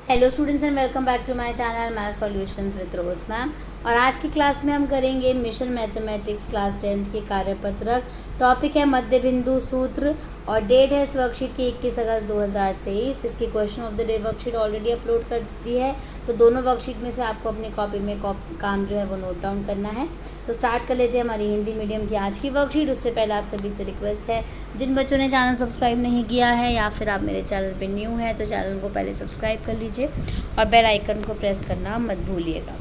Hello students and welcome back to my channel math solutions with Rose ma'am. और आज की class में हम करेंगे मिशन मैथमेटिक्स क्लास 10th के कार्यपत्रक। टॉपिक है मध्य बिंदु सूत्र और डेट है इस वर्कशीट की 21 अगस्त 2023। इसकी question of the day worksheet already upload कर दी है, तो दोनों वर्कशीट में से आपको अपनी कॉपी में काम जो है वो नोट डाउन करना है। सो स्टार्ट कर लेते हैं हमारी हिंदी मीडियम की आज की वर्कशीट। उससे पहले आप सभी से रिक्वेस्ट है, जिन बच्चों ने चैनल सब्सक्राइब नहीं किया है या फिर आप मेरे चैनल पे न्यू है तो चैनल को पहले सब्सक्राइब कर लीजिए और बेल आइकन को प्रेस करना मत भूलिएगा।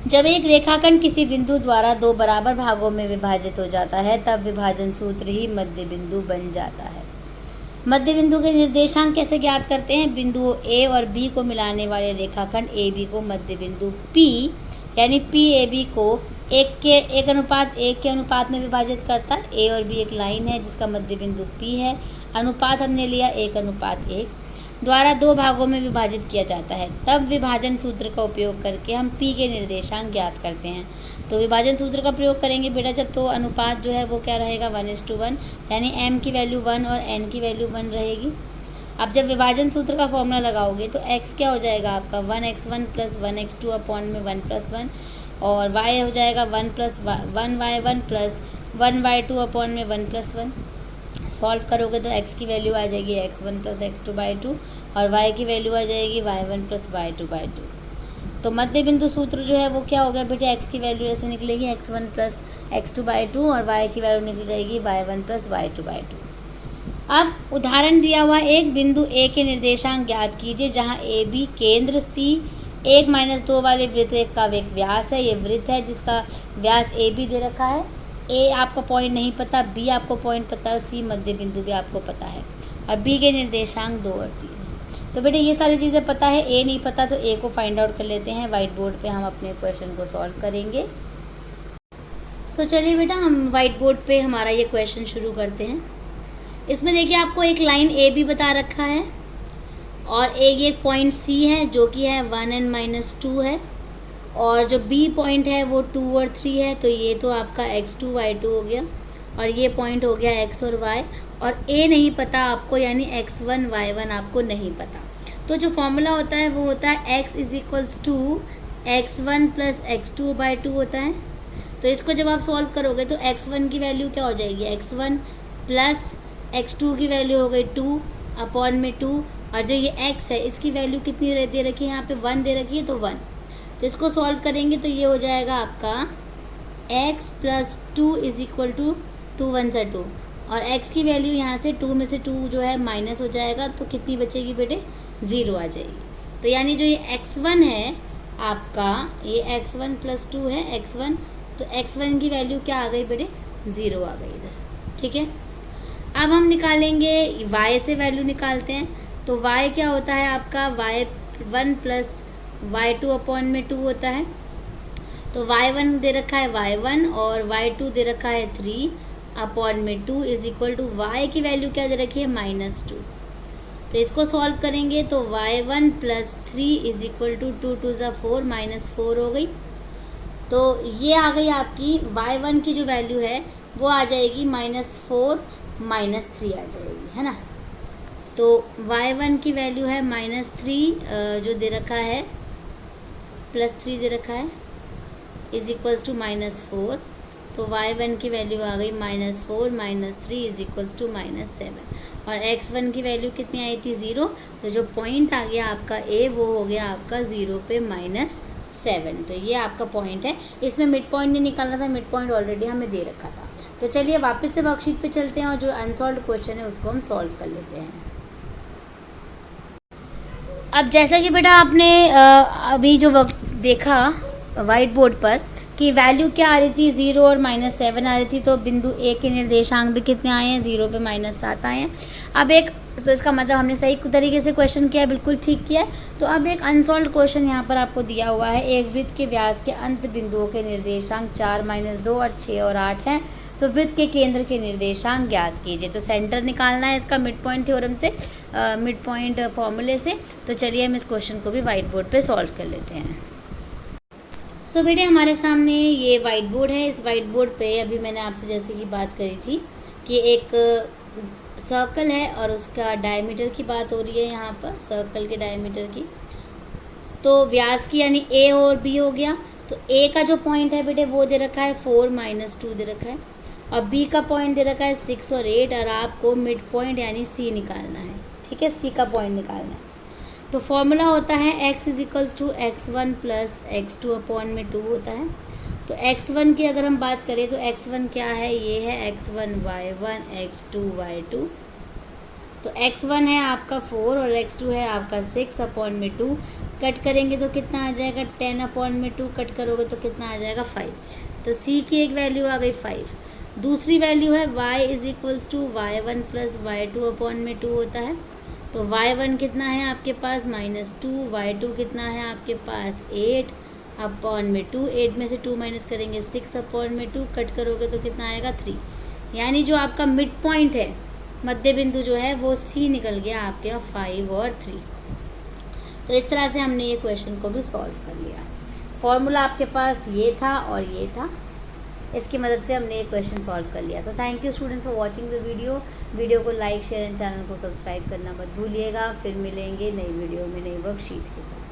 जब एक रेखाखंड किसी बिंदु द्वारा दो बराबर भागों में विभाजित हो जाता है तब विभाजन सूत्र ही मध्य बिंदु बन जाता है। मध्य बिंदु के निर्देशांक कैसे ज्ञात करते हैं? बिंदुओं ए और बी को मिलाने वाले रेखाखंड ए बी को मध्य बिंदु पी यानी पी ए बी को एक अनुपात एक के अनुपात में विभाजित करता है। ए और बी एक लाइन है जिसका मध्य बिंदु पी है। अनुपात हमने लिया 1:1 द्वारा दो भागों में विभाजित किया जाता है। तब विभाजन सूत्र का उपयोग करके हम p के निर्देशांक ज्ञात करते हैं। तो विभाजन सूत्र का प्रयोग करेंगे बेटा जब, तो अनुपात जो है वो क्या रहेगा 1:1, यानी m की वैल्यू 1 और n की वैल्यू 1 रहेगी। अब जब विभाजन सूत्र का फॉर्मूला लगाओगे तो x क्या हो जाएगा आपका 1x1 + 1x2 अपॉन में 1 + 1 और y हो जाएगा 1 + 1y1 + 1y2 अपॉन में 1 + 1। सॉल्व करोगे तो x की वैल्यू आ जाएगी x1 + x2/2 और y की वैल्यू आ जाएगी y1 + y2/2। तो मध्य बिंदु सूत्र जो है वो क्या हो गया बेटे, x की वैल्यू ऐसे निकलेगी x1 + x2/2 और y की वैल्यू निकल जाएगी y1 + y2/2। अब उदाहरण दिया हुआ एक बिंदु A के निर्देशांक ज्ञात कीजिए जहां ए बी केंद्र C 1-2 वाले वृत्त का एक व्यास है। ये वृत्त है जिसका व्यास ए बी दे रखा है। ए आपको पॉइंट नहीं पता, बी आपको पॉइंट पता है, सी मध्य बिंदु भी आपको पता है और बी के निर्देशांक 2 और 3। तो बेटे ये सारी चीज़ें पता है, ए नहीं पता तो ए को फाइंड आउट कर लेते हैं। वाइट बोर्ड पे हम अपने क्वेश्चन को सॉल्व करेंगे। सो चलिए बेटा हम वाइट बोर्ड पे हमारा ये क्वेश्चन शुरू करते हैं। इसमें देखिए आपको एक लाइन ए बी बता रखा है और एक पॉइंट सी है जो कि है 1n - 2 है और जो बी पॉइंट है वो 2 और 3 है। तो ये तो आपका x2 y2 हो गया और ये पॉइंट हो गया x और y और a नहीं पता आपको, यानी x1 y1 आपको नहीं पता। तो जो फॉर्मूला होता है वो होता है x = x1 + x2/2 होता है। तो इसको जब आप सॉल्व करोगे तो x1 की वैल्यू क्या हो जाएगी, x1 + x2 की वैल्यू हो गई 2 अपॉन में 2 और जो ये x है इसकी वैल्यू कितनी दे रखी है, यहाँ पे 1 दे रखी है तो 1। तो इसको सॉल्व करेंगे तो ये हो जाएगा आपका x + 2 = 2 1 = 2 और x की वैल्यू यहाँ से 2 में से 2 जो है माइनस हो जाएगा तो कितनी बचेगी बेटे, 0 आ जाएगी। तो यानी जो ये x1 है आपका, ये x1 + 2 है x1, तो x1 की वैल्यू क्या आ गई बेटे, 0 आ गई इधर। ठीक है, अब हम निकालेंगे y से वैल्यू निकालते हैं। तो y क्या होता है आपका, y1 + y2 अपॉन में 2 होता है। तो y1 दे रखा है y1 और y2 दे रखा है 3 अपॉन में 2 = y की वैल्यू क्या दे रखी है, -2। तो इसको सॉल्व करेंगे तो y1 + 3 = 2 2 = 4 -4 हो गई। तो ये आ गई आपकी y1 की जो वैल्यू है वो आ जाएगी -4 -3 आ जाएगी, है ना। तो y1 की वैल्यू है -3 जो दे रखा है, +3 दे रखा है = -4। तो y1 की वैल्यू आ गई -4 -3 = -7 और x1 की वैल्यू कितनी आई थी, 0। तो जो पॉइंट आ गया आपका a वो हो गया आपका 0 पे -7। तो ये आपका पॉइंट है। इसमें मिड पॉइंट नहीं निकालना था, मिड पॉइंट ऑलरेडी हमें दे रखा था। तो चलिए वापस से वर्कशीट पे चलते हैं और जो अनसॉल्व क्वेश्चन है उसको हम सॉल्व कर लेते हैं। अब जैसा कि बेटा आपने अभी जो देखा वाइट बोर्ड पर कि वैल्यू क्या आ रही थी, 0 और -7 आ रही थी। तो बिंदु ए के निर्देशांक भी कितने आए हैं, 0 पे -7 आए हैं। अब एक, तो इसका मतलब हमने सही तरीके से क्वेश्चन किया, बिल्कुल ठीक किया। तो अब एक अनसॉल्व क्वेश्चन यहाँ पर आपको दिया हुआ है। एक वृत्त के व्यास के अंत बिंदुओं के निर्देशांक 4 - 2 और 6 और 8 हैं। तो वृत्त के केंद्र के निर्देशांक ज्ञात कीजिए। तो सेंटर निकालना है इसका मिड पॉइंट थ्योरम से, मिड पॉइंट फॉर्मूले से। तो चलिए हम इस क्वेश्चन को भी वाइट बोर्ड पे सॉल्व कर लेते हैं। सो बेटे हमारे सामने ये वाइट बोर्ड है। इस वाइट बोर्ड पे अभी मैंने आपसे जैसे कि बात करी थी कि एक सर्कल है और उसका डायमीटर की बात हो रही है यहाँ पर, सर्कल के डायमीटर की। तो व्यास की यानी ए और बी हो गया। तो ए का जो पॉइंट है बेटे वो दे रखा है 4 - 2 दे रखा है, और बी का पॉइंट दे रखा है 6 और 8, और आपको मिड पॉइंट यानी सी निकालना है। ठीक है, सी का पॉइंट निकालना है। तो फॉर्मूला होता है x = x1 + x2/2 होता है। तो x1 की अगर हम बात करें तो x1 क्या है, ये है x1 y1 x2 y2। तो x1 है आपका 4 और x2 है आपका 6/2। कट करेंगे तो कितना आ जाएगा, 10/2। कट करोगे तो कितना आ जाएगा, 5। तो c की एक वैल्यू आ गई 5। दूसरी वैल्यू है y = y1 + y2/2 होता है। तो y1 कितना है आपके पास -2, y2 कितना है आपके पास 8/2। 8 में से 2 माइनस करेंगे 6/2। कट करोगे तो कितना आएगा 3। यानी जो आपका मिड पॉइंट है, मध्य बिंदु जो है वो सी निकल गया आपके 5 और 3। तो इस तरह से हमने ये क्वेश्चन को भी सॉल्व कर लिया। फॉर्मूला आपके पास ये था और ये था, इसकी मदद से हमने ये क्वेश्चन सॉल्व कर लिया। So thank you students for watching the video को लाइक शेयर एंड चैनल को सब्सक्राइब करना मत भूलिएगा। फिर मिलेंगे नई वीडियो में नई वर्कशीट के साथ।